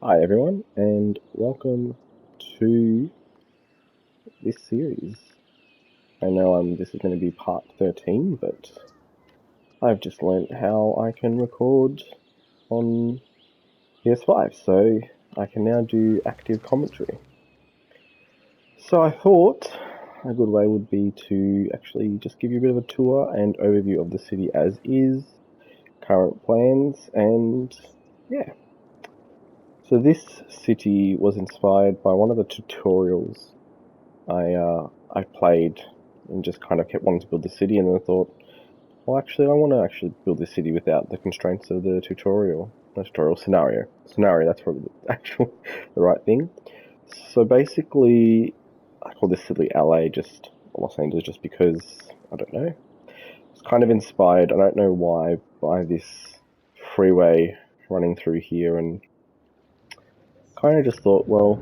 Hi everyone, and welcome to this series. I know this is going to be part 13, but I've just learnt how I can record on PS5, so I can now do active commentary. So I thought a good way would be to actually just give you a bit of a tour and overview of the city as is, current plans, and yeah. So this city was inspired by one of the tutorials I played and just kind of kept wanting to build the city, and then I thought, well, actually, I want to actually build this city without the constraints of the tutorial. No, tutorial scenario. Scenario. That's probably the actual the right thing. So basically, I call this city LA, just Los Angeles, just because I don't know. It's kind of inspired. I don't know why by this freeway running through here, and kind of just thought, well,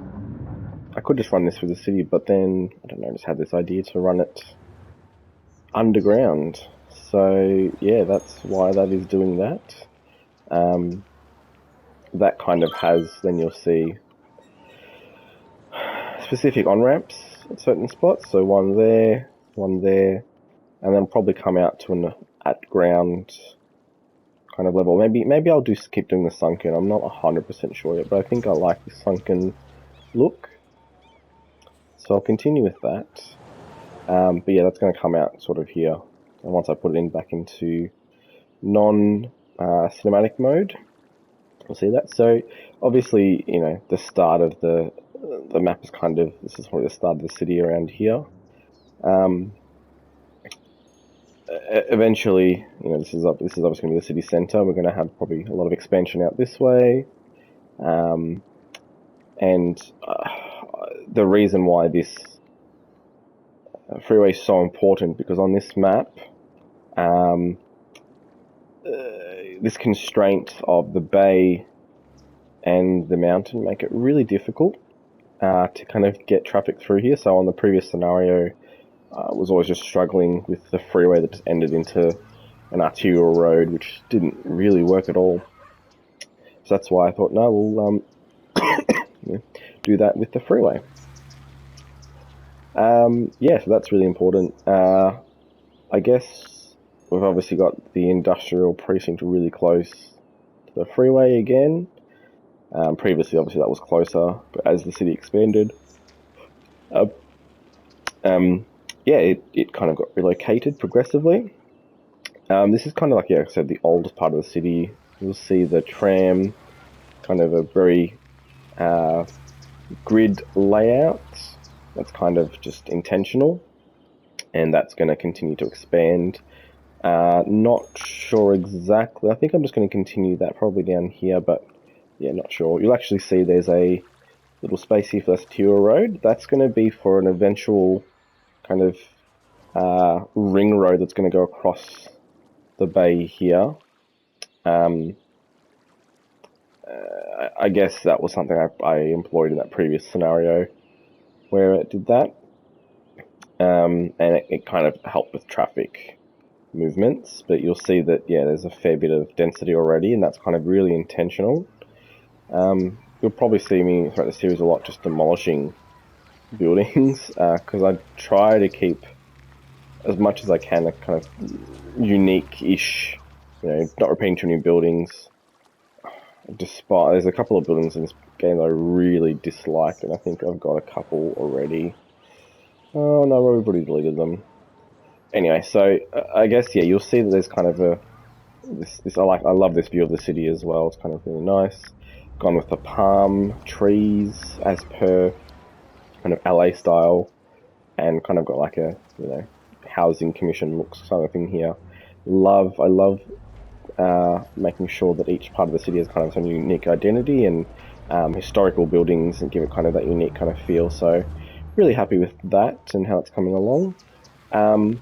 I could just run this through the city, but then I don't know, just had this idea to run it underground. So yeah, that's why that is doing that. Um, that kind of has, then you'll see specific on ramps at certain spots. So one there, and then probably come out to an at ground kind of level. Maybe I'll just keep doing the sunken. I'm not 100% sure yet, but I think I like the sunken look. So I'll continue with that. But yeah, that's going to come out sort of here. And once I put it in back into non cinematic mode, we'll see that. So obviously, the start of the map is kind of, this is probably the start of the city around here. Um, Eventually, this is obviously going to be the city center. We're going to have probably a lot of expansion out this way, um, and the reason why this freeway is so important because on this map, um, this constraint of the bay and the mountain make it really difficult to kind of get traffic through here. So on the previous scenario, was always just struggling with the freeway that just ended into an arterial road, which didn't really work at all. So that's why I thought, no, we'll do that with the freeway. Yeah, so that's really important. I guess we've obviously got the industrial precinct really close to the freeway again. Previously, obviously, that was closer, but as the city expanded, uh, um, yeah, it kind of got relocated progressively. This is kind of like, yeah, like I said, the oldest part of the city. You'll see the tram, kind of a very uh, grid layout. That's kind of just intentional, and that's going to continue to expand. Not sure exactly. I think I'm just going to continue that probably down here, but yeah, not sure. You'll actually see there's a little space here for the Stewart Road. That's going to be for an eventual kind of ring road that's going to go across the bay here. Um, I guess that was something I employed in that previous scenario where it did that. And it kind of helped with traffic movements, but you'll see that, yeah, there's a fair bit of density already, and that's kind of really intentional. You'll probably see me throughout the series a lot just demolishing buildings, because I try to keep as much as I can a kind of unique-ish, not repeating too many buildings. Despite there's a couple of buildings in this game that I really dislike, and I think I've got a couple already. Oh no, everybody deleted them. Anyway, so I guess yeah, you'll see that there's kind of a this I love this view of the city as well. It's kind of really nice. Gone with the palm trees as per kind of LA style, and kind of got like a housing commission looks kind of thing here. I love making sure that each part of the city has kind of some unique identity and historical buildings and give it kind of that unique kind of feel. So really happy with that and how it's coming along. Um,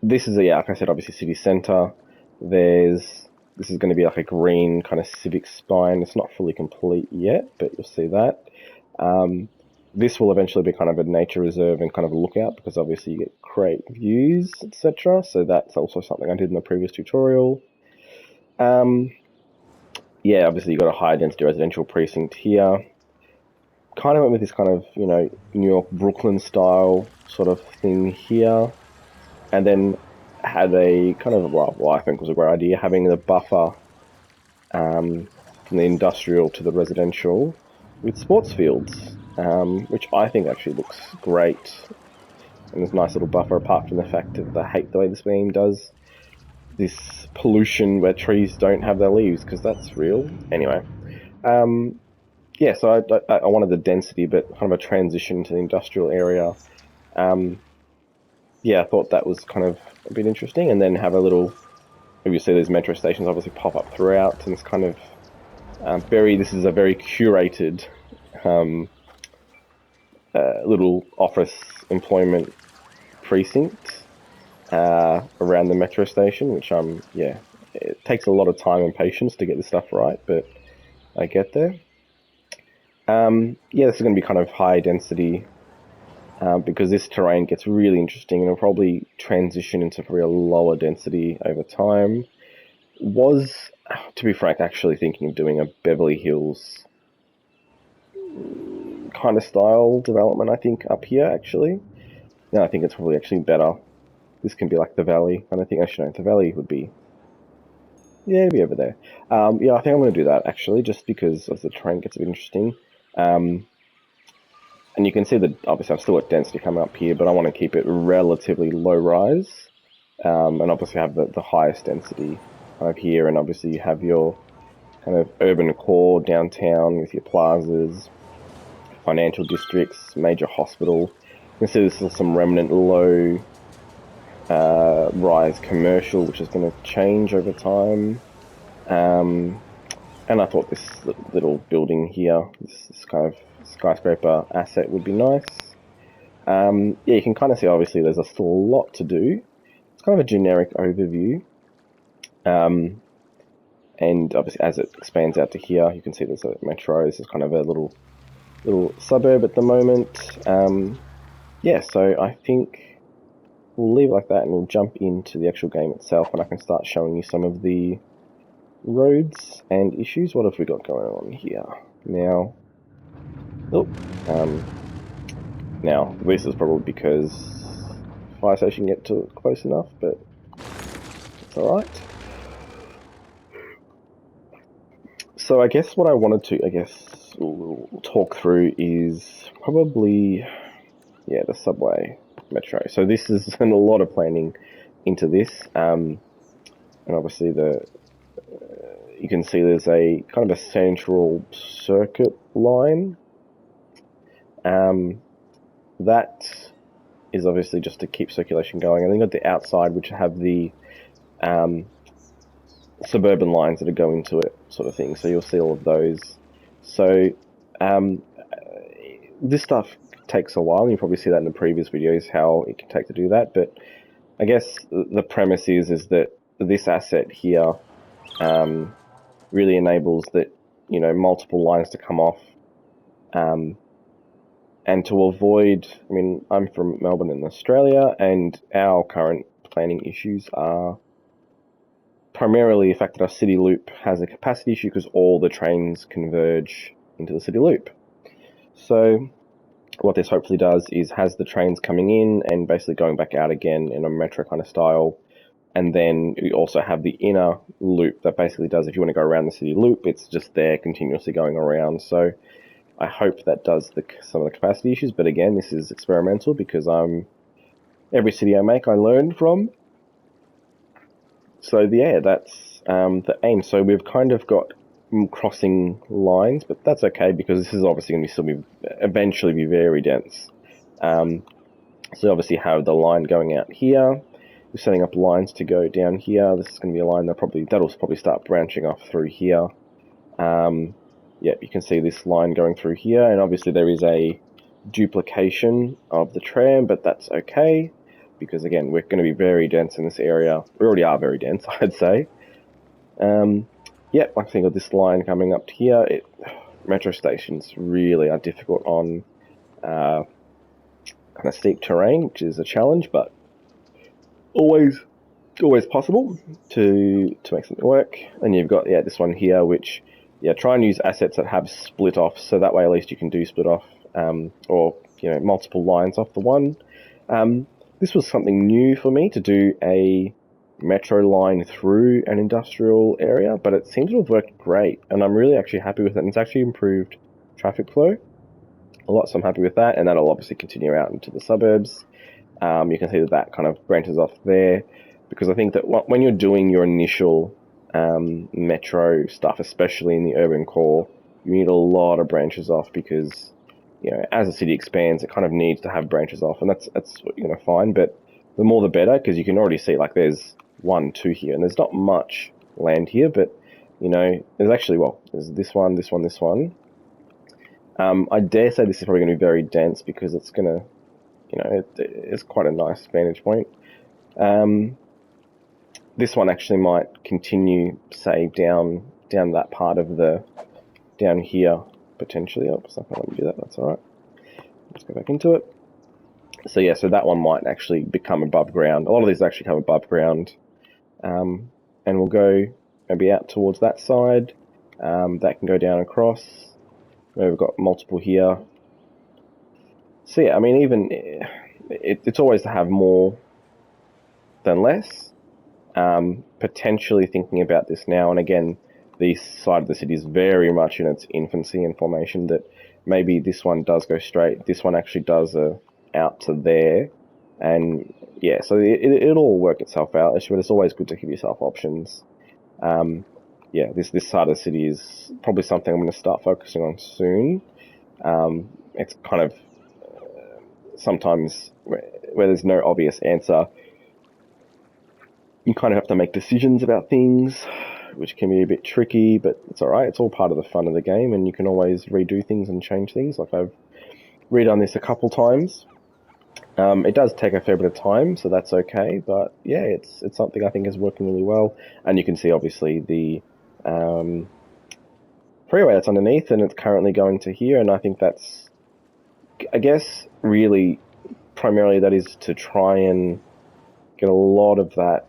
this is like I said, obviously city centre. This is going to be like a green kind of civic spine. It's not fully complete yet, but you'll see that. Um, this will eventually be kind of a nature reserve and kind of a lookout because obviously you get great views, etc. So that's also something I did in the previous tutorial. Um, yeah, obviously you've got a high density residential precinct here. Kind of went with this kind of, you know, New York, Brooklyn style sort of thing here. And then had a kind of, well I think was a great idea, having the buffer from the industrial to the residential with sports fields, which I think actually looks great. And there's a nice little buffer apart from the fact that I hate the way this game does this pollution where trees don't have their leaves, because that's real. Anyway, yeah, so I wanted the density, but kind of a transition to the industrial area. Yeah, I thought that was kind of a bit interesting, and then have a little. If you see these metro stations obviously pop up throughout, and it's kind of this is a very curated um, little office employment precinct around the metro station, which yeah, it takes a lot of time and patience to get this stuff right, but I get there. Yeah, this is going to be kind of high density because this terrain gets really interesting and it'll probably transition into probably a lower density over time. Was, to be frank, actually thinking of doing a Beverly Hills kind of style development, I think, up here, actually. No, I think it's probably actually better. This can be like the Valley, and I think actually no, the Valley would be, yeah, it'd be over there. Yeah, I think I'm going to do that, actually, just because as the terrain gets a bit interesting. And you can see that obviously I've still got density coming up here, but I want to keep it relatively low rise, and obviously have the highest density kind of here, and obviously you have your kind of urban core downtown with your plazas, financial districts, major hospital. You can see there's still some remnant low rise commercial, which is going to change over time. And I thought this little building here, this kind of skyscraper asset would be nice. Yeah, you can kind of see obviously there's still a lot to do. It's kind of a generic overview. And obviously as it expands out to here, you can see there's a metro. This is kind of a little suburb at the moment. Yeah, so I think we'll leave it like that and we'll jump into the actual game itself and I can start showing you some of the roads and issues. What have we got going on here? Now, now this is probably because fire station get to it close enough, but it's alright. So I guess what I wanted to, we'll talk through is probably, yeah, the subway metro. So this is a lot of planning into this, and obviously you can see there's a kind of a central circuit line. That is obviously just to keep circulation going. And then you've got the outside, which have the suburban lines that are going to it, sort of thing. So you'll see all of those. So this stuff takes a while. You probably see that in the previous videos, how it can take to do that. But I guess the premise is that this asset here really enables that, you know, multiple lines to come off. And to avoid, I mean, I'm from Melbourne in Australia, and our current planning issues are primarily the fact that our city loop has a capacity issue because all the trains converge into the city loop. So what this hopefully does is has the trains coming in and basically going back out again in a metro kind of style. And then you also have the inner loop that basically does, if you want to go around the city loop, it's just there continuously going around. So I hope that does some of the capacity issues, but again, this is experimental because every city I make I learn from. So yeah, that's the aim. So we've kind of got crossing lines, but that's okay because this is obviously going to eventually be very dense. So obviously have the line going out here. We're setting up lines to go down here. This is going to be a line that'll probably start branching off through here. Yeah, you can see this line going through here, and obviously there is a duplication of the tram, but that's okay, because again, we're going to be very dense in this area. We already are very dense, I'd say. Yeah, like I think of this line coming up to here, metro stations really are difficult on kind of steep terrain, which is a challenge, but always possible to make something work. And you've got this one here, which yeah, try and use assets that have split off, so that way at least you can do split off, or multiple lines off the one. This was something new for me to do a metro line through an industrial area, but it seems to have worked great, and I'm really actually happy with it. And it's actually improved traffic flow a lot, so I'm happy with that, and that'll obviously continue out into the suburbs. You can see that kind of branches off there, because I think that when you're doing your initial metro stuff, especially in the urban core, you need a lot of branches off, because as the city expands, it kind of needs to have branches off, and that's what you're going to find. But the more the better, because you can already see like there's 1, 2 here, and there's not much land here, but there's actually, well, there's this one, this one, this one. I dare say this is probably going to be very dense, because it's going to, it's quite a nice vantage point. This one actually might continue, say, down that part of down here, potentially. Oh, it's not going to let me do that, that's alright. Let's go back into it. So yeah, so that one might actually become above ground. A lot of these actually come above ground. And we'll go maybe out towards that side. That can go down across. We've got multiple here. So yeah, I mean, even it's always to have more than less. Potentially thinking about this now, and again, this side of the city is very much in its infancy and formation, that maybe this one does go straight, this one actually does out to there, and yeah, so it'll all work itself out, but it's always good to give yourself options. Yeah, this side of the city is probably something I'm going to start focusing on soon. It's kind of sometimes where there's no obvious answer, you kind of have to make decisions about things, which can be a bit tricky, but it's alright. It's all part of the fun of the game, and you can always redo things and change things. Like, I've redone this a couple times. It does take a fair bit of time, so that's okay, but yeah, it's something I think is working really well. And you can see, obviously, the freeway that's underneath, and it's currently going to here, and I think that's, I guess, really, primarily that is to try and get a lot of that.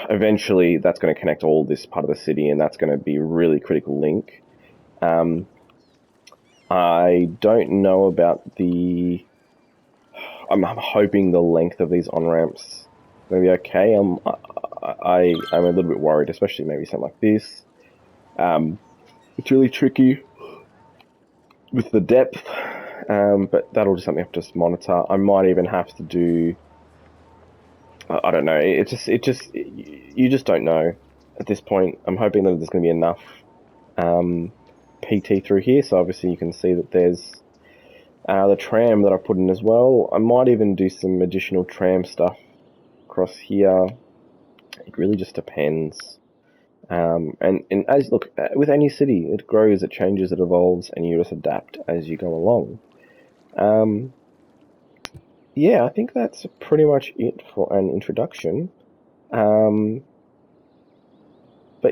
Eventually, that's going to connect all this part of the city, and that's going to be a really critical link. I don't know about the... I'm hoping the length of these on-ramps is going to be okay. I'm a little bit worried, especially maybe something like this. It's really tricky with the depth, but that'll just something I have to just monitor. I might even have to do... I don't know. You just don't know at this point. I'm hoping that there's going to be enough PT through here. So obviously you can see that there's the tram that I put in as well. I might even do some additional tram stuff across here. It really just depends. And as look, with any city, it grows, it changes, it evolves, and you just adapt as you go along. Yeah, I think that's pretty much it for an introduction. But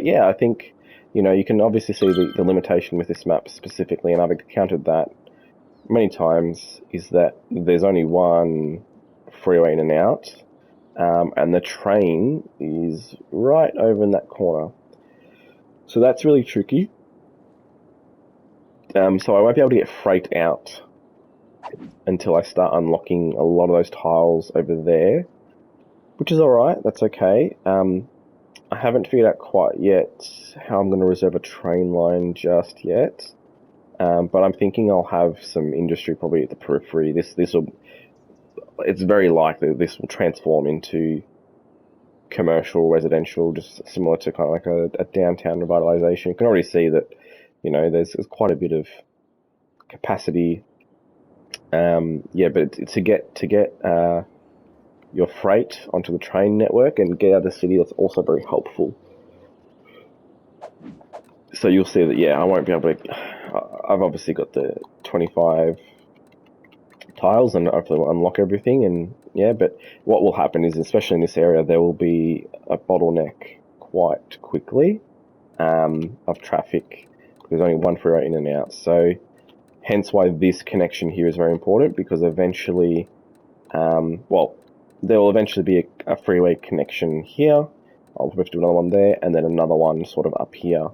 yeah, I think, you can obviously see the limitation with this map specifically, and I've encountered that many times, is that there's only one freeway in and out, and the train is right over in that corner. So that's really tricky. So I won't be able to get freight out until I start unlocking a lot of those tiles over there, which is alright, that's okay. I haven't figured out quite yet how I'm going to reserve a train line just yet, but I'm thinking I'll have some industry probably at the periphery. It's very likely that this will transform into commercial, residential, just similar to kind of like a downtown revitalization. You can already see that, there's quite a bit of capacity. Yeah, but to get your freight onto the train network and get out of the city, that's also very helpful. So you'll see that, yeah, I won't be able to... I've obviously got the 25 tiles, and hopefully we'll unlock everything, and yeah, but what will happen is, especially in this area, there will be a bottleneck quite quickly of traffic. There's only one freeway in and out, so hence why this connection here is very important, because eventually, well, there will eventually be a freeway connection here. I'll have to do another one there, and then another one sort of up here.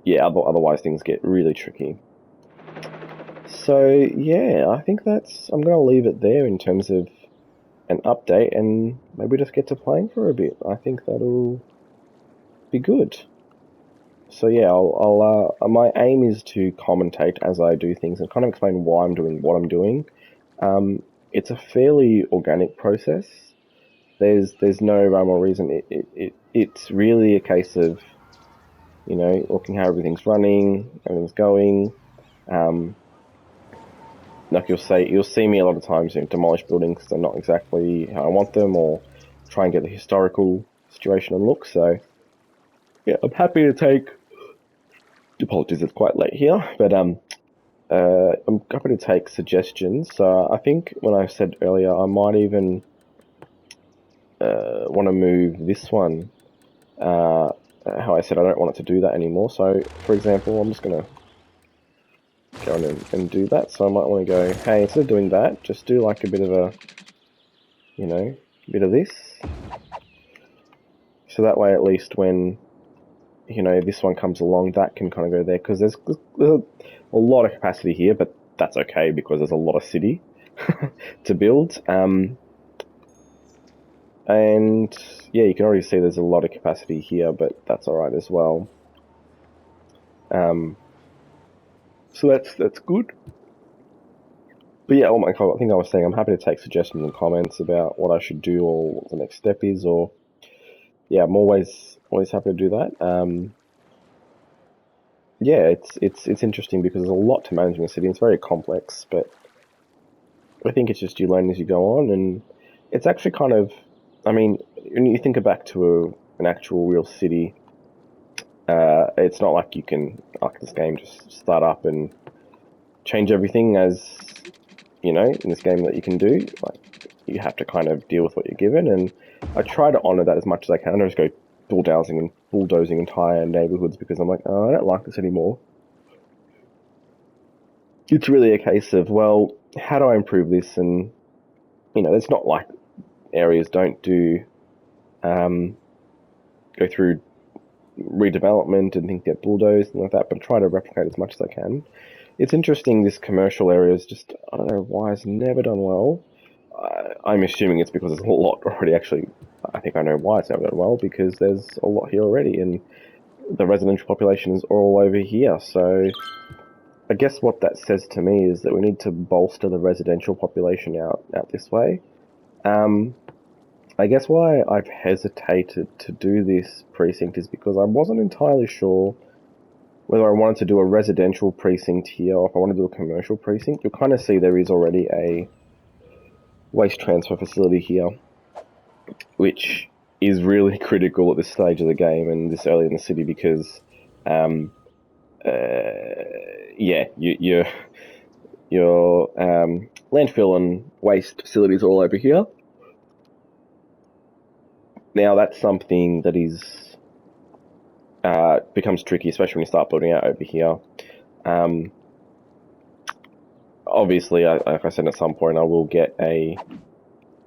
Yeah, otherwise things get really tricky. So yeah, I think I'm going to leave it there in terms of an update, and maybe just get to playing for a bit. I think that'll be good. So yeah, my aim is to commentate as I do things and kind of explain why I'm doing what I'm doing. It's a fairly organic process. There's no rhyme or reason. It's really a case of, looking how everything's running, everything's going. Um, like you'll see me a lot of times, demolish buildings because they're not exactly how I want them, or try and get the historical situation and look. So yeah, I'm happy to take. Apologies, it's quite late here, but I'm happy to take suggestions. So I think when I said earlier, I might even want to move this one. How I said I don't want it to do that anymore. So, for example, I'm just going to go in and do that. So I might want to go, hey, instead of doing that, just do like a bit of a, bit of this. So that way, at least when, this one comes along, that can kind of go there. Because there's a lot of capacity here, but that's okay because there's a lot of city to build. And yeah, you can already see there's a lot of capacity here, but that's alright as well. So that's good. But yeah, I think I was saying I'm happy to take suggestions and comments about what I should do or what the next step is, or yeah, I'm always happy to do that. Yeah, it's interesting because there's a lot to managing a city. It's very complex, but I think it's just you learn as you go on, and it's actually kind of, I mean, when you think back to an actual real city, it's not like you can, like this game, just start up and change everything as, in this game that you can do. Like, you have to kind of deal with what you're given, and I try to honor that as much as I can. I don't just go bulldozing entire neighborhoods because I'm like, oh, I don't like this anymore. It's really a case of, well, how do I improve this? And, it's not like areas don't go through redevelopment and things get bulldozed and like that, but I try to replicate as much as I can. It's interesting, this commercial area is just, I don't know why it's never done well. I'm assuming it's because there's a lot already. Actually, I think I know why it's never done well, because there's a lot here already, and the residential population is all over here. So I guess what that says to me is that we need to bolster the residential population out this way. Um, I guess why I've hesitated to do this precinct is because I wasn't entirely sure whether I wanted to do a residential precinct here or if I want to do a commercial precinct. You'll kind of see there is already a waste transfer facility here, which is really critical at this stage of the game and this early in the city because, um, yeah, your landfill and waste facilities are all over here. Now that's something that is becomes tricky, especially when you start building out over here. Obviously, like I said, at some point I will get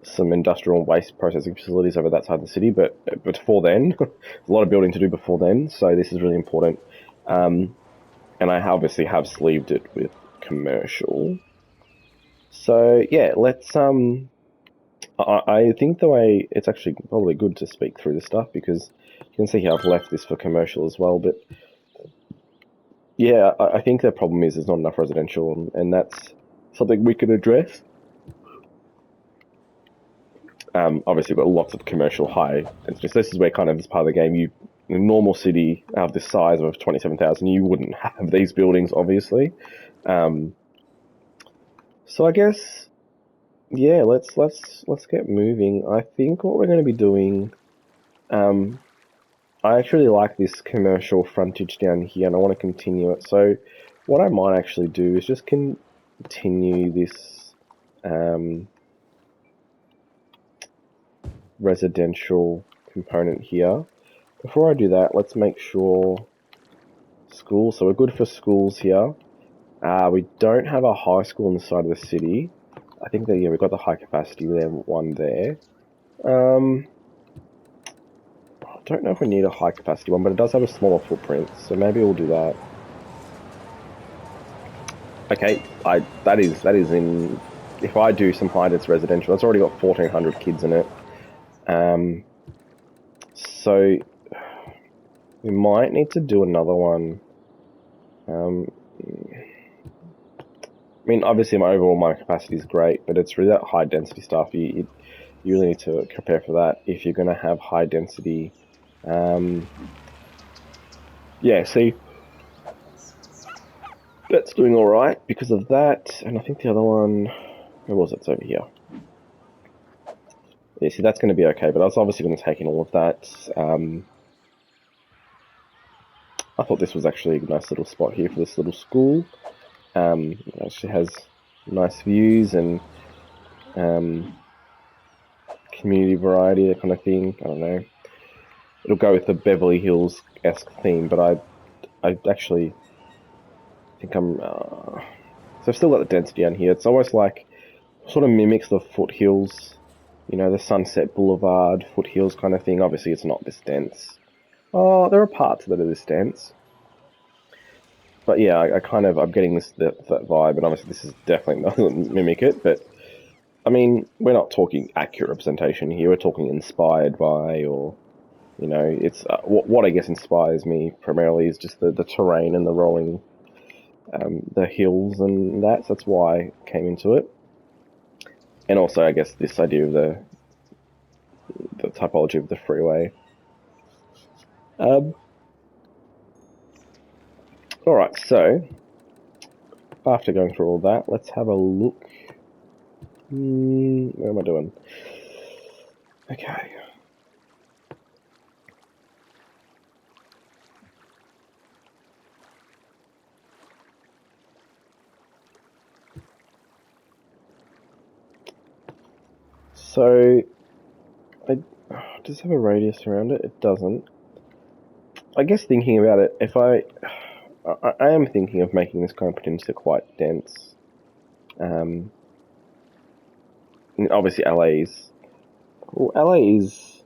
some industrial waste processing facilities over that side of the city, but before then, a lot of building to do before then, so this is really important. And I obviously have sleeved it with commercial. So yeah, let's I think the way it's actually probably good to speak through this stuff because you can see how I've left this for commercial as well. But yeah, I think the problem is there's not enough residential, and that's something we can address. Obviously, we've got lots of commercial high densities. This is where kind of as part of the game, in a normal city of this size of 27,000, you wouldn't have these buildings, obviously. So I guess, yeah, let's get moving. I think what we're going to be doing, I actually like this commercial frontage down here, and I want to continue it. So what I might actually do is just continue this residential component here. Before I do that, let's make sure schools. So we're good for schools here. We don't have a high school on the side of the city. I think that, yeah, we've got the high capacity one there. don't know if we need a high capacity one, but it does have a smaller footprint, so maybe we'll do that. Okay, that is in. If I do some high density residential, it's already got 1,400 kids in it. So we might need to do another one. I mean, obviously my capacity is great, but it's really that high density stuff. You really need to prepare for that if you're going to have high density. Yeah, see, that's doing all right because of that, and I think the other one, where was it? It's over here. Yeah, see, that's going to be okay, but I was obviously going to take in all of that. I thought this was actually a nice little spot here for this little school. It actually has nice views and community variety, that kind of thing. I don't know. It'll go with the Beverly Hills-esque theme, but I actually think I'm. So I've still got the density down here. It's almost like sort of mimics the foothills, you know, the Sunset Boulevard foothills kind of thing. Obviously, it's not this dense. Oh, there are parts that are this dense. But yeah, I'm getting that vibe, and obviously this is definitely doesn't mimic it. But I mean, we're not talking accurate representation here. We're talking inspired by, or you know, it's what I guess inspires me primarily is just the terrain and the rolling, the hills and that. So that's why I came into it, and also I guess this idea of the typology of the freeway. All right, so after going through all that, let's have a look. Where am I doing? Okay. So, does it have a radius around it? It doesn't. I guess thinking about it, if I am thinking of making this kind of potentially quite dense. Obviously, LA is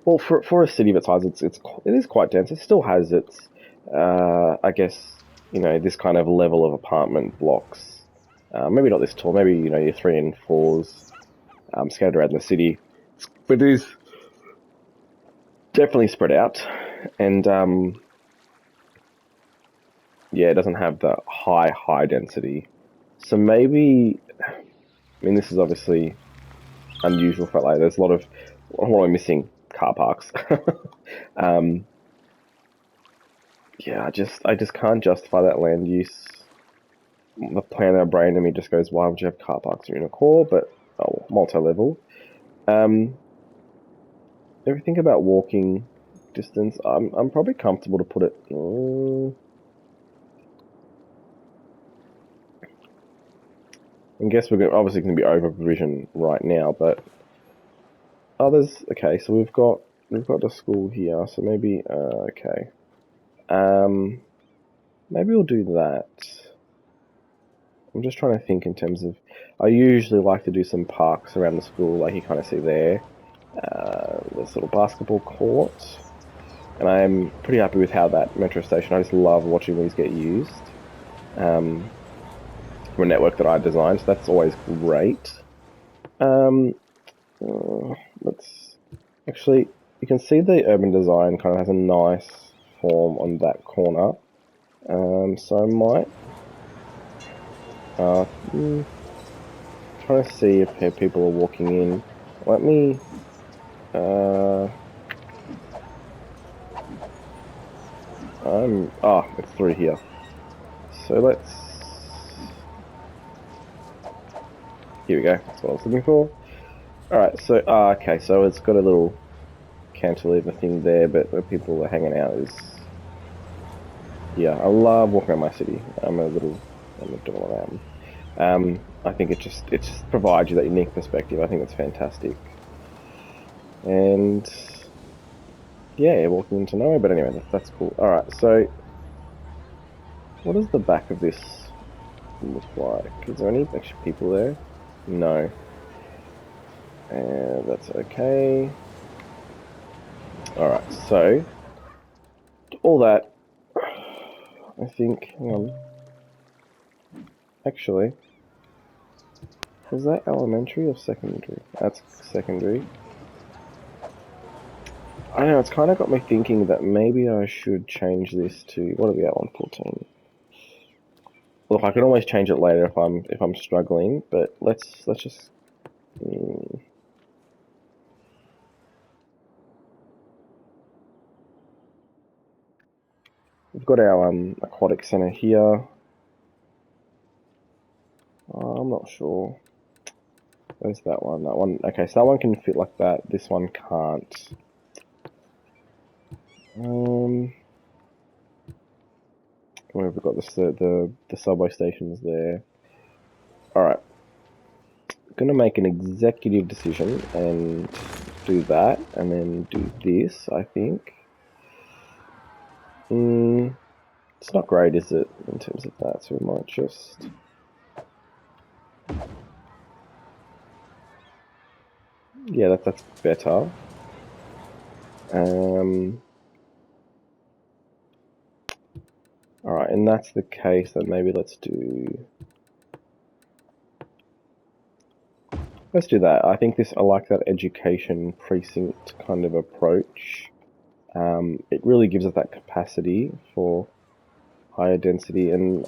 well for a city of its size, it is quite dense. It still has its, I guess, you know, this kind of level of apartment blocks. Maybe not this tall. Maybe, you know, your 3 and 4s scattered around the city, but it is definitely spread out, and yeah, it doesn't have the high density. So maybe, I mean, this is obviously unusual for LA. There's a lot of, what am I missing? Car parks. Yeah, I just can't justify that land use. The plan in our brain in me just goes, why would you have car parks in a core? But oh, multi-level. Everything about walking distance, I'm probably comfortable to put it. I guess obviously going to be over provision right now, but others. Okay, so we've got the school here, so maybe okay. Maybe we'll do that. I'm just trying to think in terms of. I usually like to do some parks around the school, like you kind of see there. This little basketball court, and I'm pretty happy with how that metro station. I just love watching these get used. From a network that I designed, so that's always great. Let's actually, you can see the urban design kind of has a nice form on that corner. So I might trying to see if people are walking in. Let me it's through here. So here we go. That's what I was looking for. Alright, so okay, so it's got a little cantilever thing there, but where people are hanging out is, yeah, I love walking around my city. I'm a doll around. I think it just provides you that unique perspective. I think it's fantastic. And yeah, walking into nowhere, but anyway, that's cool. Alright, so what does the back of this look like? Is there any extra people there? No. And that's okay. Alright, so all that, I think, hang on. Actually, was that elementary or secondary? That's secondary. I don't know, it's kind of got me thinking that maybe I should change this to, what are we at, 114? Look, I can always change it later if I'm struggling, but let's just. We've got our aquatic center here. I'm not sure. Where's that one? That one. Okay, so that one can fit like that. This one can't. Where have we got this? The subway stations there. All right. Gonna make an executive decision and do that, and then do this. I think. It's not great, is it, in terms of that? So we might just. Yeah, that's better. Alright, and that's the case, then maybe let's do that. I think I like that education precinct kind of approach. It really gives us that capacity for higher density, and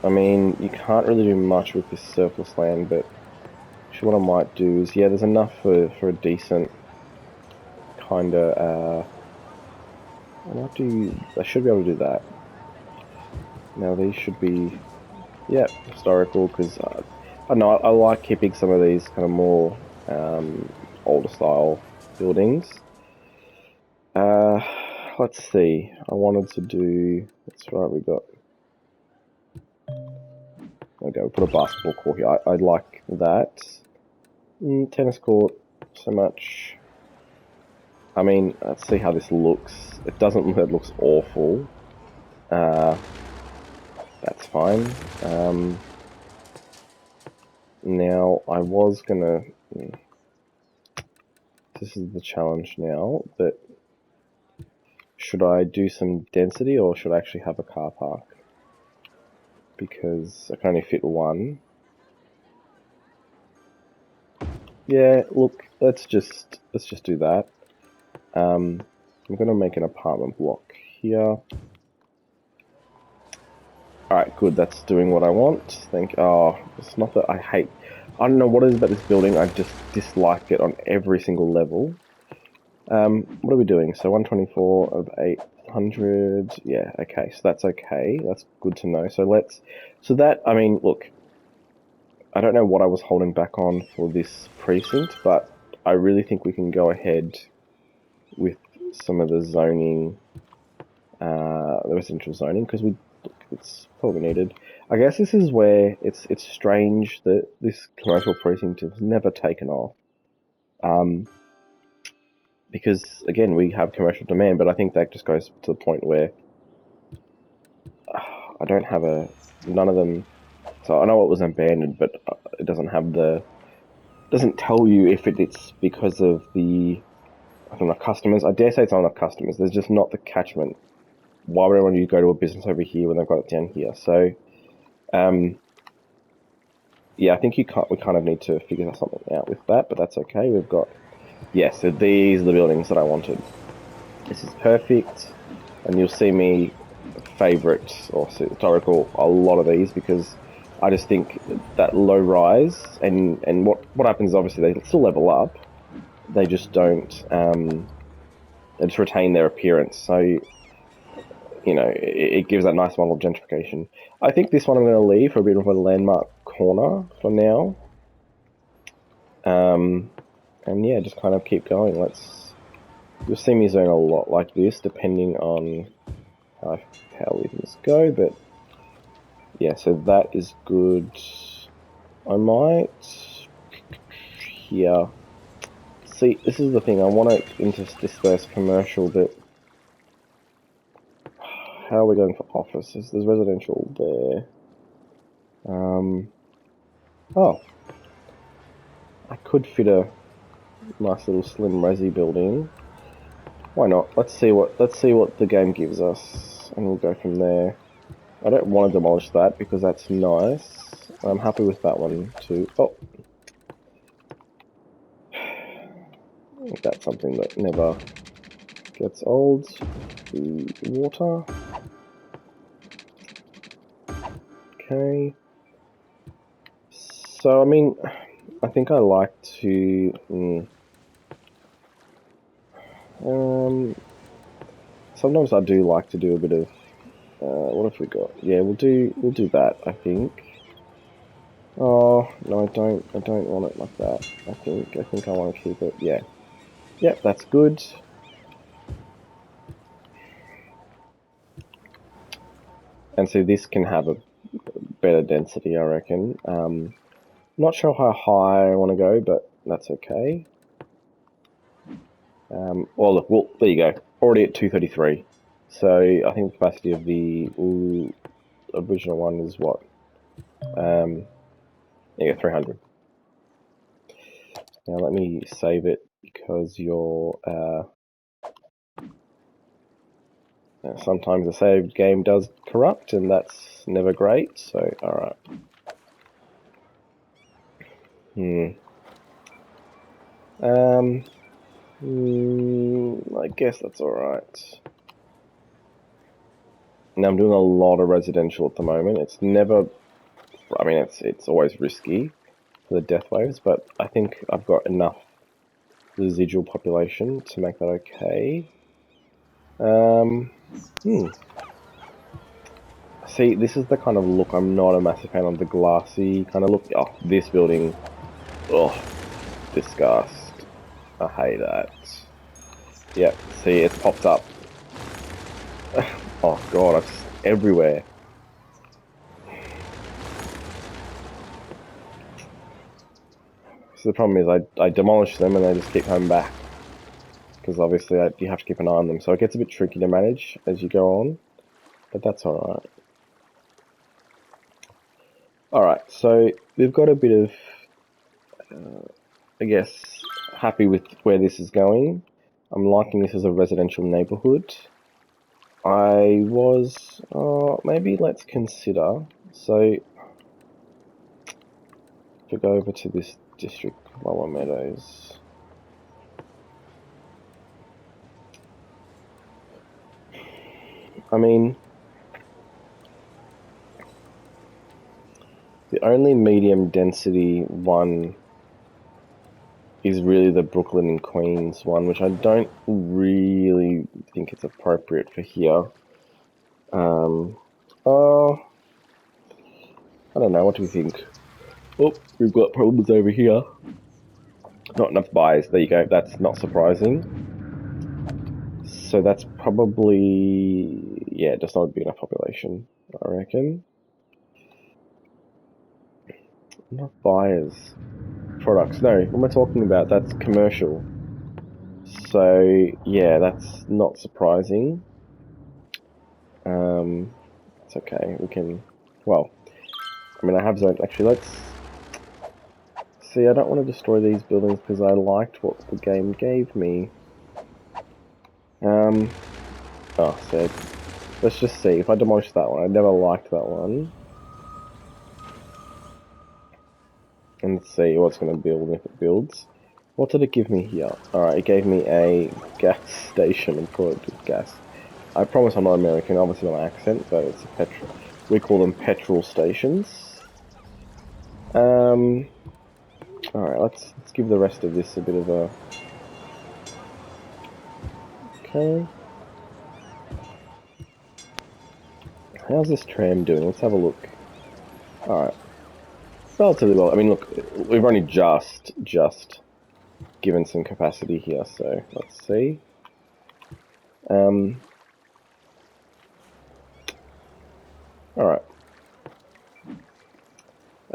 I mean, you can't really do much with this surplus land, but what I might do is, yeah, there's enough for a decent kind of, I should be able to do that. Now these should be, yeah, historical, because I don't know, I like keeping some of these kind of more older style buildings. Let's see, I wanted to do, that's right, we got, okay, we put a basketball court here, I like that. Tennis court, so much. I mean, let's see how this looks. It doesn't, it looks awful. That's fine. Now, I was gonna, this is the challenge now, that should I do some density or should I actually have a car park? Because I can only fit one. Yeah, look, let's just do that. I'm gonna make an apartment block here. Alright, good, that's doing what I want. It's not that I don't know what it is about this building, I just dislike it on every single level. What are we doing? So 124 of 800, yeah, okay, so that's okay, that's good to know. I mean, look, I don't know what I was holding back on for this precinct, but I really think we can go ahead with some of the zoning, the residential zoning, because it's probably needed. I guess this is where it's strange that this commercial precinct has never taken off. Because again, we have commercial demand, but I think that just goes to the point where I don't have none of them. So I know it was abandoned, but it doesn't tell you if it's because of I don't know, customers. I dare say it's not enough customers. There's just not the catchment. Why would anyone go to a business over here when they've got it down here? So, yeah, I think we kind of need to figure something out with that, but that's okay. So these are the buildings that I wanted. This is perfect, and you'll see me favorite or historical a lot of these because I just think that low rise and what happens is obviously they still level up, they just don't they just retain their appearance. So it gives that nice model of gentrification. I think this one I'm going to leave for a bit of a landmark corner for now. And yeah, just kind of keep going. You'll see me zone a lot like this, depending on how things go. But yeah, so that is good. I might here. See, this is the thing. I want to intersperse commercial, but how are we going for offices? There's residential there. Oh, I could fit a Nice little slim resi building. Why not? Let's see what the game gives us, and we'll go from there. I don't want to demolish that because that's nice. I'm happy with that one too. Oh, that's something that never gets old. The water. Okay. So I mean, I think I like to. Sometimes I do like to do a bit of. What have we got? Yeah, we'll do that. I think. Oh no, I don't. I don't want it like that. I think I want to keep it. Yeah. Yep, that's good. And so this can have a better density, I reckon. Not sure how high I want to go, but that's okay. Well, look, well, there you go. Already at 233. So I think the capacity of the original one is what? Yeah, 300. Now let me save it because your sometimes the saved game does corrupt, and that's never great. So all right. I guess that's all right. Now I'm doing a lot of residential at the moment. It's never. I mean, it's always risky for the death waves, but I think I've got enough residual population to make that okay. See, this is the kind of look I'm not a massive fan of, the glassy kind of look. Oh, this building. Oh, disgust. I hate that. Yep, see, it's popped up. Oh god, it's everywhere. So the problem is I demolish them and they just keep coming back. Because obviously you have to keep an eye on them. So it gets a bit tricky to manage as you go on. But that's alright. Alright, so we've got a bit of, I guess, happy with where this is going. I'm liking this as a residential neighbourhood. I was, maybe let's consider, so if we go over to this district, Lower Meadows. I mean, the only medium density one is really the Brooklyn and Queens one, which I don't really think it's appropriate for here. Oh, I don't know, what do we think? Oh, we've got problems over here. Not enough buyers, there you go, that's not surprising. So that's probably, yeah, just not a big enough population, I reckon. Not buyers. Products, no, what am I talking about? That's commercial. So, yeah, that's not surprising. It's okay, we can, well, I mean, I have zoned, actually, let's, see, I don't want to destroy these buildings because I liked what the game gave me. Oh, so, let's just see, if I demolish that one, I never liked that one. And let's see what's going to build if it builds. What did it give me here? Alright, it gave me a gas station, and call it gas. I promise I'm not American, obviously my accent, but it's a petrol. We call them petrol stations. Alright, let's give the rest of this a bit of a... Okay. How's this tram doing? Let's have a look. Alright. Relatively well. I mean, look, we've only just given some capacity here, so let's see. Alright.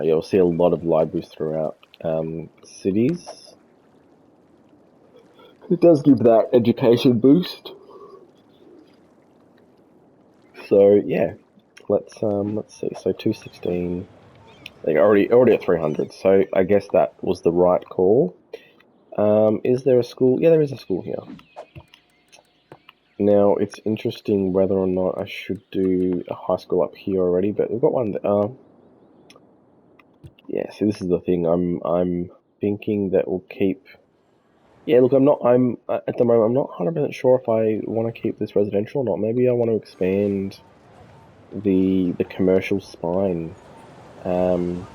You'll see a lot of libraries throughout cities. It does give that education boost. So yeah, let's see. So 216. They already at 300. So I guess that was the right call. Is there a school? Yeah, there is a school here. Now, it's interesting whether or not I should do a high school up here already, but we've got one that, yeah, see, this is the thing. I'm thinking that we'll keep. Yeah, look, I'm at the moment, I'm not 100% sure if I want to keep this residential or not. Maybe I want to expand the commercial spine. Um,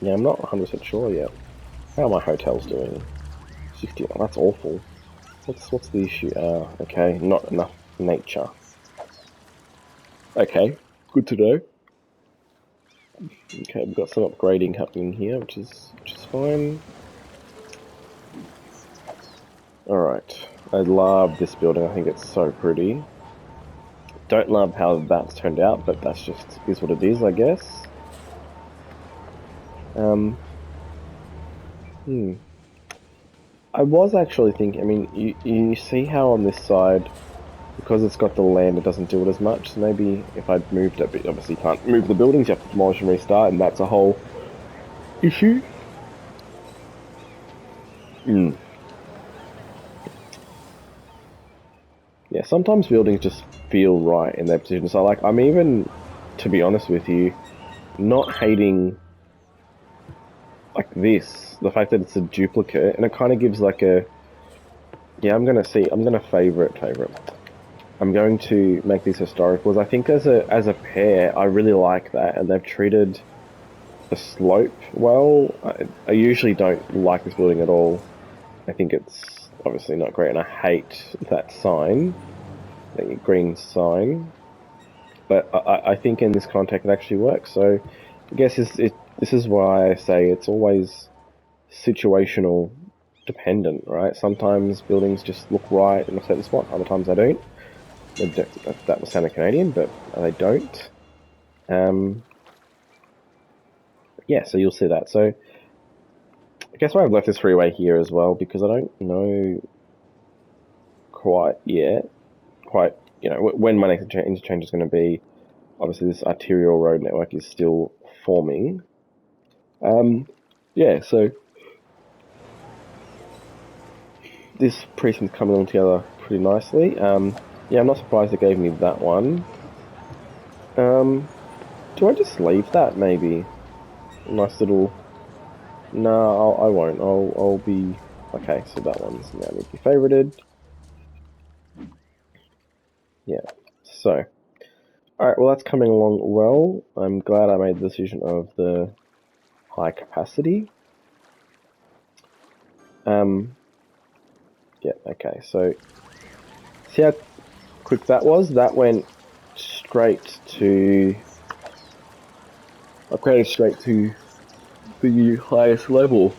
yeah, I'm not 100% sure yet. How are my hotels doing? 60. Oh, that's awful. What's the issue? Okay, not enough nature. Okay, good to know. Okay, we've got some upgrading happening here, which is fine. All right, I love this building. I think it's so pretty. Don't love how that's turned out, but that's just is what it is, I guess. Um, hmm. I was actually thinking. I mean, you see how on this side, because it's got the land, it doesn't do it as much. So maybe if I'd moved it, but obviously you can't move the buildings. You have to demolish and restart, and that's a whole issue. Hmm. Yeah, sometimes buildings just feel right in their position. So, like, I'm even, to be honest with you, not hating like this. The fact that it's a duplicate, and it kind of gives like a, yeah. I'm gonna favorite. I'm going to make these historicals. I think as a pair, I really like that, and they've treated the slope well. I usually don't like this building at all. I think it's obviously not great, and I hate that sign, that green sign. But I think in this context it actually works. So I guess this is why I say it's always situational dependent, right? Sometimes buildings just look right in a certain spot, other times they don't. That was sounding Canadian, but they don't. Um, yeah, so you'll see that. So I guess why I've left this freeway here as well, because I don't know quite yet, quite, when my next interchange is going to be. Obviously, this arterial road network is still forming. Yeah, so this precinct's coming along together pretty nicely. Yeah, I'm not surprised they gave me that one. Do I just leave that maybe? Nice little. No, I won't. I'll be. Okay, so that one's now need to be favorited. Yeah. So, alright, well, that's coming along well. I'm glad I made the decision of the high capacity. Um, yeah, okay, so see how quick that was? That went straight to. Upgraded straight to the highest level.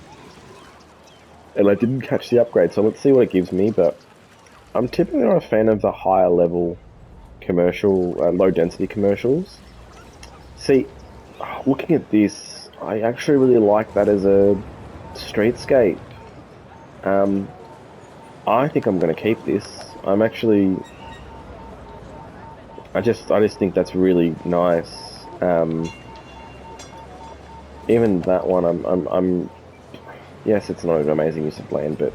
And I didn't catch the upgrade, so let's see what it gives me, but I'm typically not a fan of the higher level commercial, low density commercials. See, looking at this, I actually really like that as a streetscape. Um, I think I'm going to keep this. I just think that's really nice. Even that one, yes, it's not an amazing use of land, but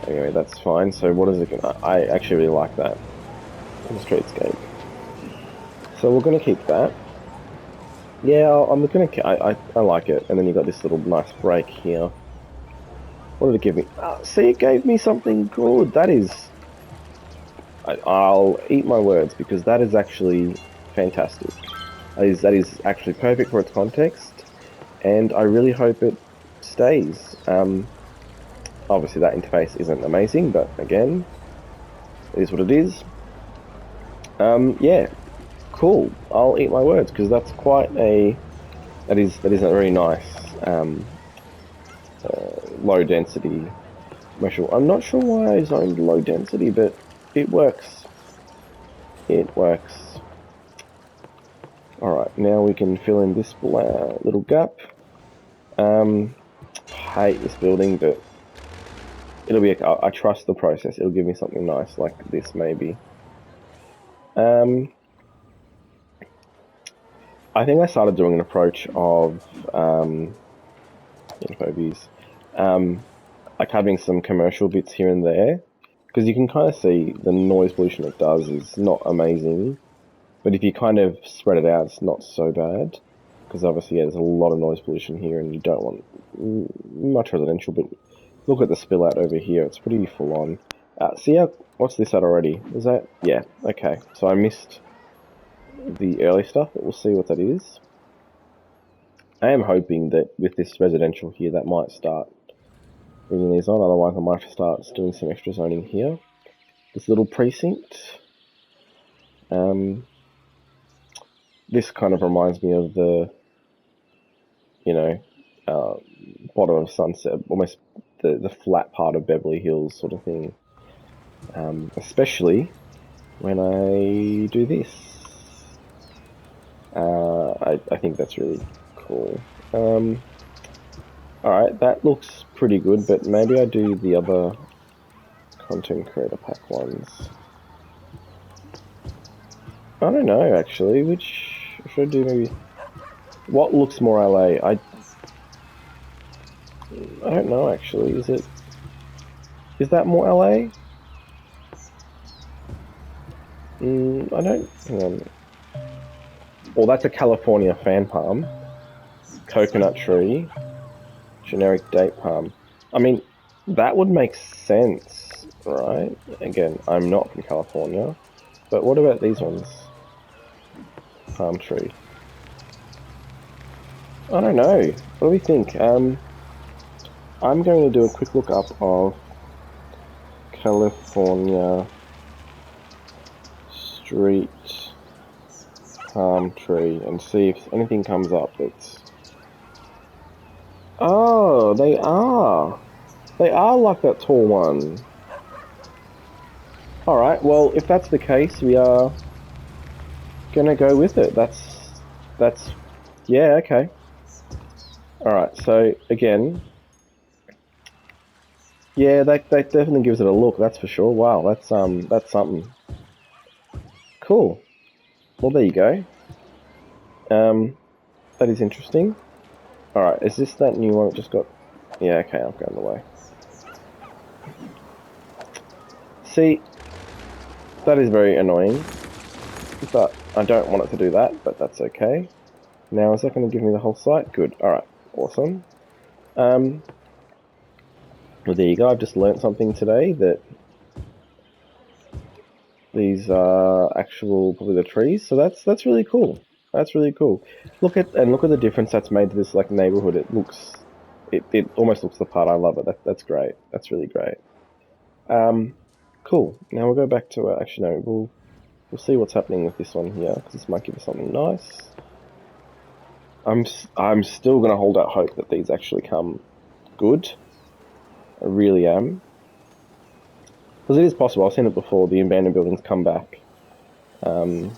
anyway, that's fine. So what is it? I actually really like that in the streetscape. So we're going to keep that. Yeah, I'm gonna. I like it. And then you got this little nice break here. What did it give me? See, it gave me something good. That is. I'll eat my words because that is actually fantastic. That is actually perfect for its context, and I really hope it stays. Obviously that interface isn't amazing, but again, it is what it is. Yeah, cool. I'll eat my words because that's quite a. That is a very nice low density commercial. I'm not sure why I zoned low density, but it works. It works. Alright, now we can fill in this little gap. I hate this building, but it'll be. I trust the process. It'll give me something nice like this, maybe. Um, I think I started doing an approach of info views. like having some commercial bits here and there, because you can kind of see the noise pollution it does is not amazing, but if you kind of spread it out, it's not so bad. Because obviously, yeah, there's a lot of noise pollution here, and you don't want much residential. But look at the spill out over here; it's pretty full on. See how what's this at already? Is that yeah? Okay, so I missed the early stuff, but we'll see what that is. I am hoping that with this residential here, that might start bringing these on. Otherwise, I might have to start doing some extra zoning here. This little precinct. This kind of reminds me of the, you know, bottom of Sunset, almost the flat part of Beverly Hills sort of thing. Especially when I do this. I think that's really cool. Alright, that looks pretty good, but maybe I do the other content creator pack ones. I don't know, actually. Which should I do? Maybe. What looks more LA? I don't know, actually. Is that more LA? I don't. Hang on. Well, that's a California fan palm, coconut tree, generic date palm. I mean, that would make sense, right? Again, I'm not from California, but what about these ones? Palm tree. I don't know. What do we think? I'm going to do a quick look up of California street palm tree and see if anything comes up that's... Oh, they are! They are like that tall one. Alright, well, if that's the case, we are gonna go with it. That's... Yeah, okay. Alright, so, again... Yeah, that definitely gives it a look, that's for sure. Wow, that's something. Cool. Well, there you go. That is interesting. Alright, is this that new one that just got... Yeah, okay, I've gone away. See, that is very annoying. But I don't want it to do that, but that's okay. Now, is that going to give me the whole site? Good, alright, awesome. Well, there you go, I've just learnt something today, that these are actual, probably the trees, so that's really cool. That's really cool. Look at the difference that's made to this like neighborhood. It almost looks the part. I love it. That's great. That's really great. Cool. Now we'll go back to actually no. We'll see what's happening with this one here, because this might give us something nice. I'm still gonna hold out hope that these actually come good. I really am, because it is possible. I've seen it before. The abandoned buildings come back. I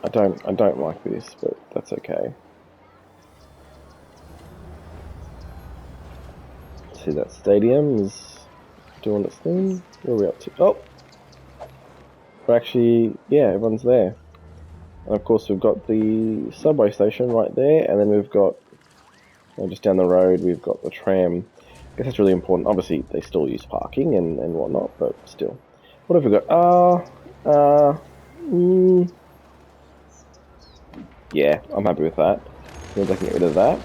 don't like this, but that's okay. See, that stadium is doing its thing. Where are we up to? Oh! We're actually, yeah, everyone's there. And of course we've got the subway station right there, and then we've got, just down the road, we've got the tram. I guess that's really important. Obviously, they still use parking and whatnot, but still. What have we got? Yeah, I'm happy with that. Means I can get rid of that.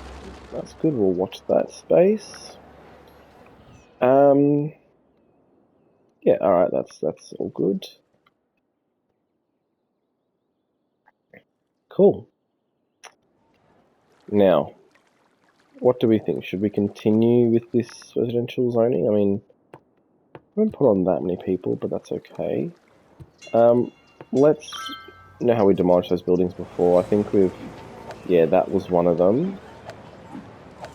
That's good, we'll watch that space. Yeah, alright, that's all good. Cool. Now, what do we think? Should we continue with this residential zoning? I mean, I haven't put on that many people, but that's okay. Let's... You know how we demolished those buildings before? I think we've... Yeah, that was one of them.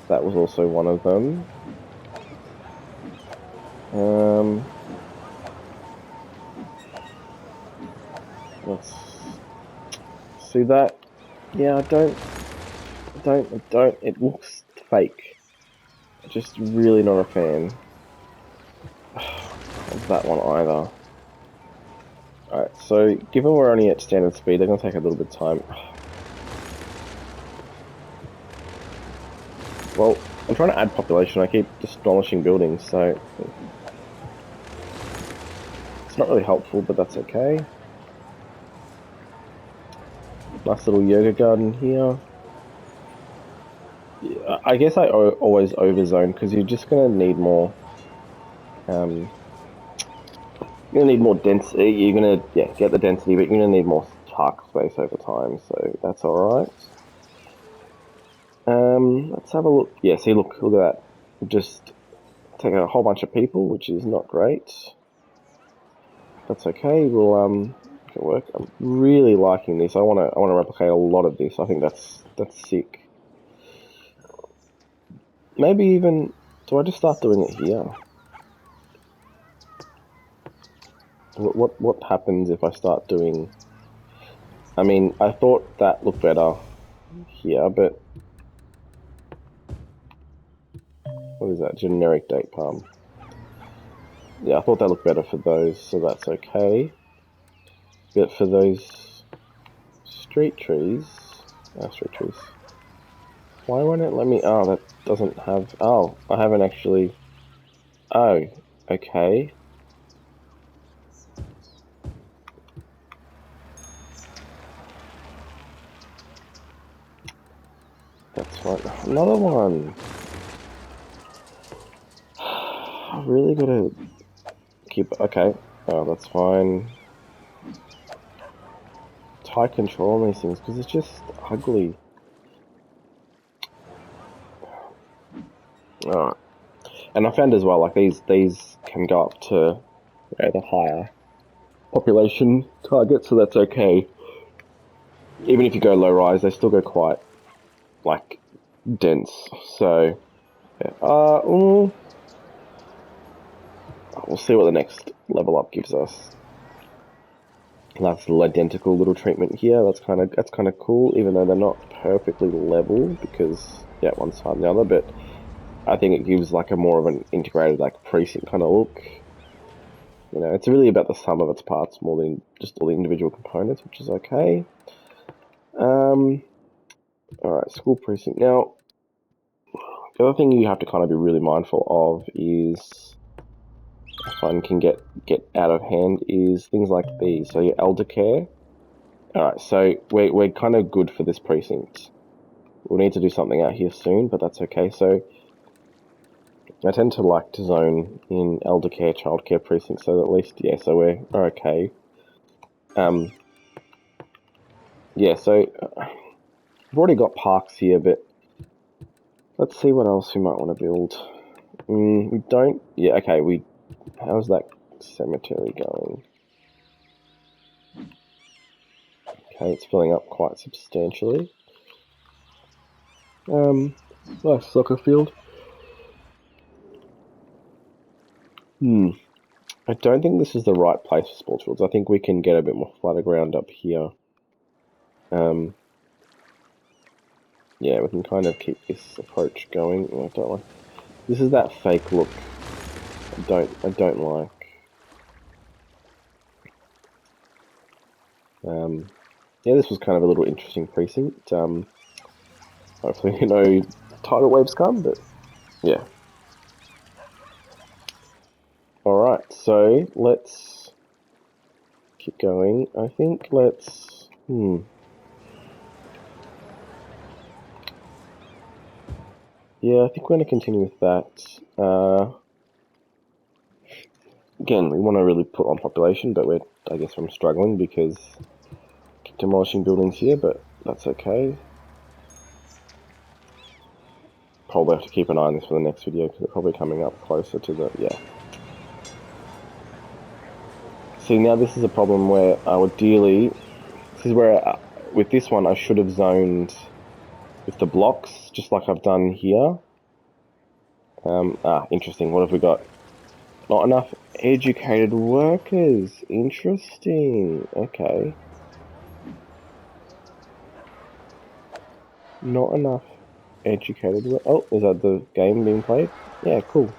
That was also one of them. Let's... See that? Yeah, I don't... It looks fake. Just really not a fan of that one either. Alright, so given we're only at standard speed, they're going to take a little bit of time. Well, I'm trying to add population. I keep just demolishing buildings, so it's not really helpful, but that's okay. Nice little yoga garden here. Yeah, I guess I always overzone because you're just gonna need more. You're gonna need more density. You're gonna get the density, but you're gonna need more park space over time. So that's all right. Let's have a look. Yeah, see, look at that. Just taking a whole bunch of people, which is not great. That's okay. We'll make it work. I'm really liking this. I wanna replicate a lot of this. I think that's sick. Maybe even do I just start doing it here? What happens if I start doing? I mean, I thought that looked better here, but what is that? Generic date palm. Yeah, I thought that looked better for those, so that's okay. But for those street trees, why won't it let me? Oh, that doesn't have. Oh, I haven't actually. Oh, okay. That's fine. Another one. I really gotta keep. Okay. Oh, that's fine. Tight control on these things because it's just ugly. Alright. And I found as well, like these can go up to the higher population target, so that's okay. Even if you go low rise, they still go quite like dense. So yeah. We'll see what the next level up gives us. That's the identical little treatment here. That's kind of cool, even though they're not perfectly level because one's higher than the other. But I think it gives like a more of an integrated like precinct kind of look. You know, it's really about the sum of its parts more than just all the individual components, which is okay. Um, all right, school precinct. Now, the other thing you have to kind of be really mindful of is fun can get out of hand is things like these. So your elder care. All right, so we're kind of good for this precinct. We'll need to do something out here soon, but that's okay. So I tend to like to zone in elder care, childcare precincts, so at least so we're okay. Yeah, so we've already got parks here, but let's see what else we might want to build. We don't. Yeah, okay. How's that cemetery going? Okay, it's filling up quite substantially. Nice soccer field. I don't think this is the right place for sports fields. I think we can get a bit more flatter ground up here. Yeah, we can kind of keep this approach going. I don't like. This is that fake look. I don't like. Yeah, this was kind of a little interesting precinct. Hopefully, tidal waves come, but yeah. Alright, so let's keep going. I think let's. Yeah, I think we're going to continue with that. Again, we want to really put on population, but I guess I'm struggling because keep demolishing buildings here, but that's okay. Probably have to keep an eye on this for the next video because it's probably coming up closer to the. See, now this is a problem where this is where with this one I should have zoned with the blocks, just like I've done here. Interesting. What have we got? Not enough educated workers. Interesting. Okay. Not enough educated work. Oh, is that the game being played? Yeah, cool.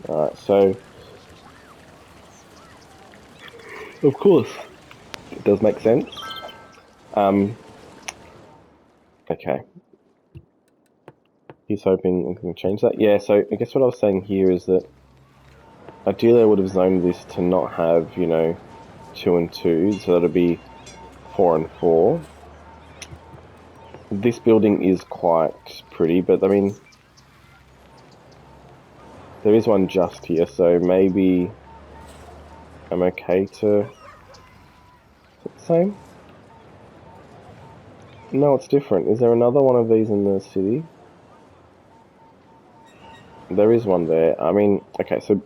Alright, so of course does make sense. Okay. He's hoping I can change that. Yeah, so I guess what I was saying here is that ideally I would have zoned this to not have, 2 and 2, so that'd be 4 and 4. This building is quite pretty, but I mean, there is one just here, so maybe I'm okay to... Is it the same? No, it's different. Is there another one of these in the city? There is one there. I mean, okay, so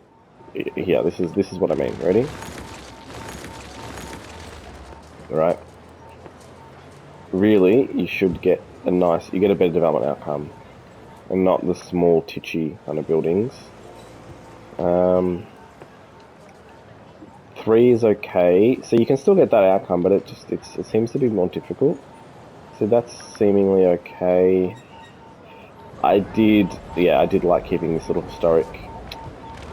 here, this is what I mean. Ready? Right. Really, you should get you get a better development outcome, and not the small, titchy kind of buildings. 3 is okay, so you can still get that outcome, but it seems to be more difficult. So that's seemingly okay. I did like keeping this little historic.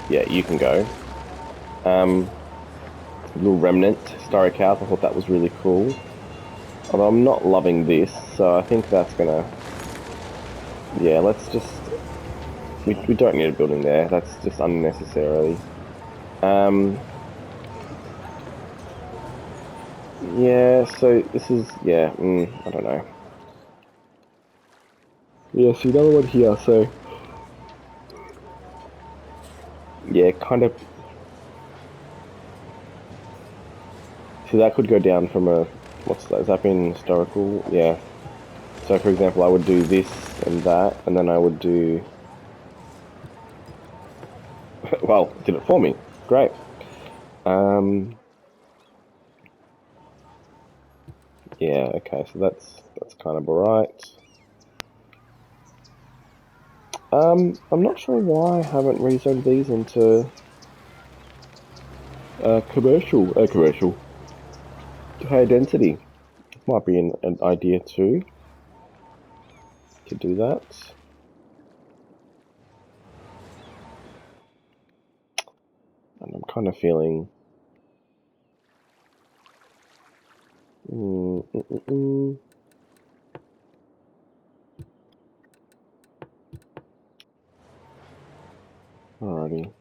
Yeah, you can go. Little remnant historic house. I thought that was really cool. Although I'm not loving this, so I think that's gonna... Yeah, let's just... We don't need a building there. That's just unnecessarily. Yeah, so this is... Yeah, I don't know. Yeah, see another one here, so... Yeah, kind of... See, that could go down from a... What's that? Has that been historical? Yeah. So, for example, I would do this and that, and then I would do... Well, it did it for me. Great. Yeah, okay, so that's kind of alright. I'm not sure why I haven't rezoned these into commercial high density. Might be an idea too to do that. And I'm kind of feeling. Alrighty.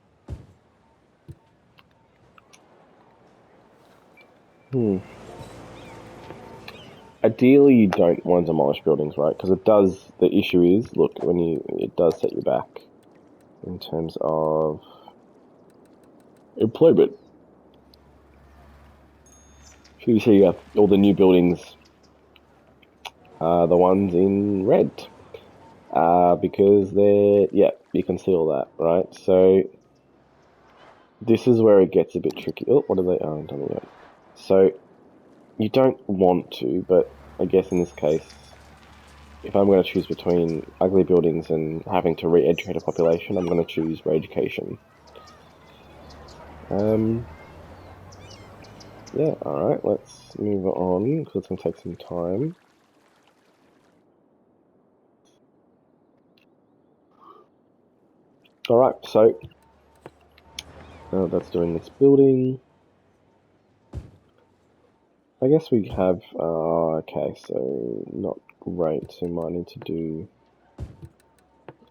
Ideally, you don't want to demolish buildings, right? Because it does. The issue is, look, it does set you back in terms of employment. So you see, all the new buildings are the ones in red, because you can see all that, right? So this is where it gets a bit tricky. Oh, what are they? Oh, I don't know yet. So you don't want to, but I guess in this case, if I'm going to choose between ugly buildings and having to re-educate a population, I'm going to choose re-education. Yeah, alright, let's move on, because it's going to take some time. Alright, so that's doing this building. I guess we have, okay, so not great, so might need to do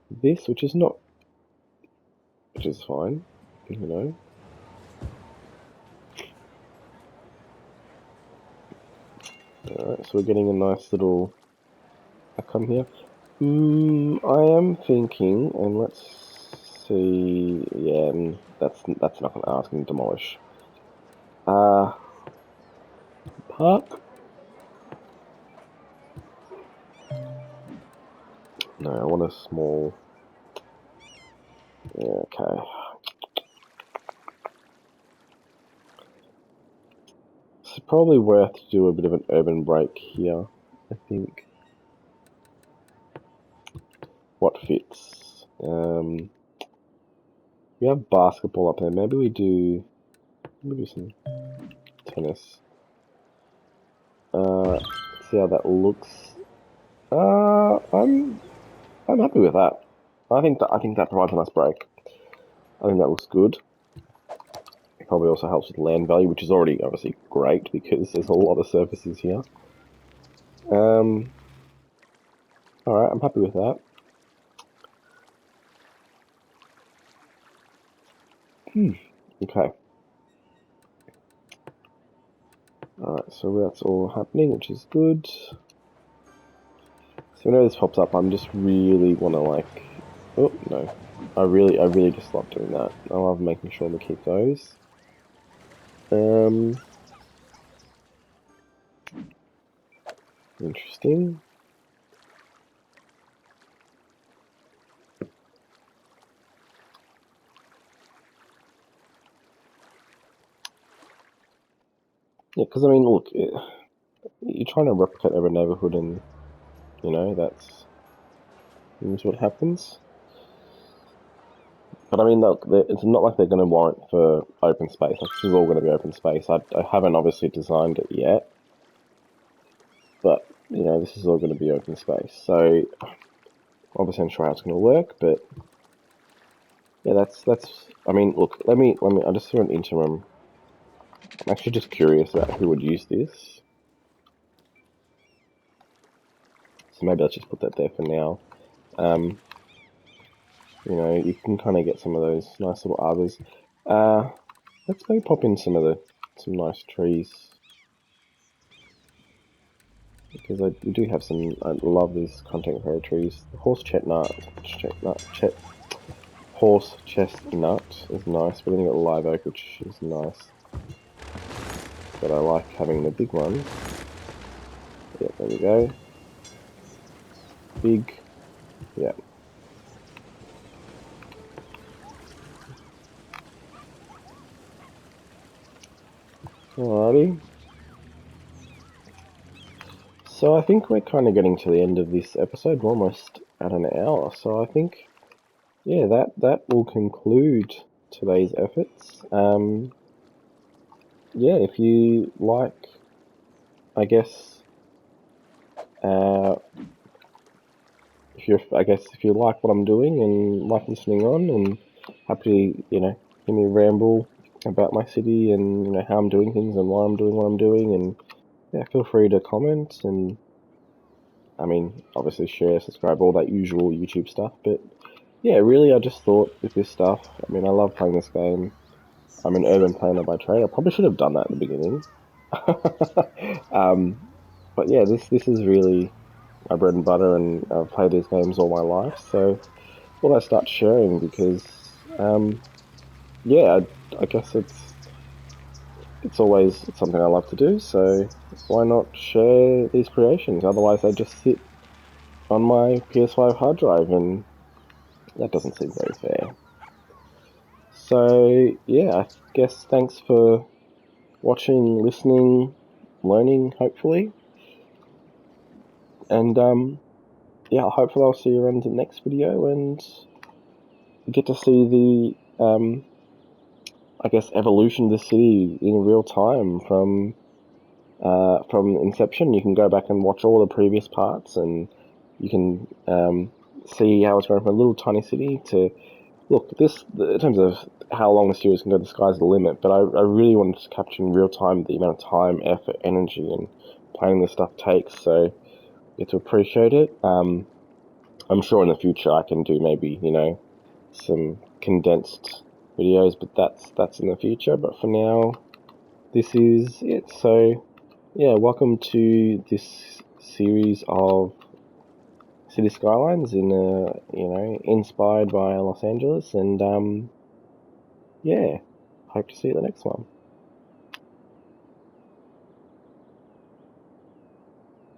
this, which is fine, Alright, so we're getting a nice little outcome here. I am thinking, and let's see, yeah, that's not going to ask me to demolish. Park? No, I want a small, yeah, okay. It's probably worth to do a bit of an urban break here, I think. What fits? We have basketball up there. Maybe we do some tennis. See how that looks. I'm happy with that. I think that provides a nice break. I think that looks good. It probably also helps with land value, which is already obviously great because there's a lot of surfaces here. Alright, I'm happy with that. Okay. Alright, so that's all happening, which is good. So whenever this pops up, I'm just really want to like... Oh, no. I really just love doing that. I love making sure we keep those. Interesting. Yeah, because I mean, look, you're trying to replicate every neighborhood, and you know that's what happens. But I mean, look, it's not like they're going to warrant for open space. Like, this is all going to be open space. I haven't obviously designed it yet, but you know, this is all going to be open space. So obviously, I'm sure how it's going to work, but yeah, that's. I mean, look, let me. I just threw an interim. I'm actually just curious about who would use this. So maybe let's just put that there for now. You know, you can kind of get some of those nice little arbors. Let's maybe pop in some nice trees, because we do have some. I love these contemporary trees. The horse chestnut is nice, but then you got live oak, which is nice. But I like having the big ones. Yeah, there we go. Big, yeah. Alrighty. So I think we're kind of getting to the end of this episode. We're almost at an hour, so I think, yeah, that will conclude today's efforts. Yeah, if you like, I guess, uh, if you like what I'm doing and like listening on, and happy to, you know, hear me ramble about my city and, you know, how I'm doing things and why I'm doing what I'm doing, and yeah, feel free to comment and, I mean, obviously share, subscribe, all that usual YouTube stuff. But yeah, really, I just thought with this stuff, I mean, I love playing this game. I'm an urban planner by trade. I probably should have done that at the beginning. But yeah, this is really my bread and butter, and I've played these games all my life. So thought I'd start sharing because, yeah, I guess it's always something I love to do. So why not share these creations? Otherwise, they just sit on my PS5 hard drive, and that doesn't seem very fair. So yeah, I guess thanks for watching, listening, learning, hopefully, and yeah, hopefully I'll see you around the next video and get to see the I guess evolution of the city in real time from inception. You can go back and watch all the previous parts, and you can see how it's going from a little tiny city to, look, this, in terms of how long the series can go, the sky's the limit, but I really wanted to capture in real time the amount of time, effort, energy, and planning this stuff takes, so get to appreciate it. I'm sure in the future I can do maybe, you know, some condensed videos, but that's in the future. But for now, this is it. So yeah, welcome to this series of city skylines in you know, inspired by Los Angeles, and yeah, hope to see you at the next one.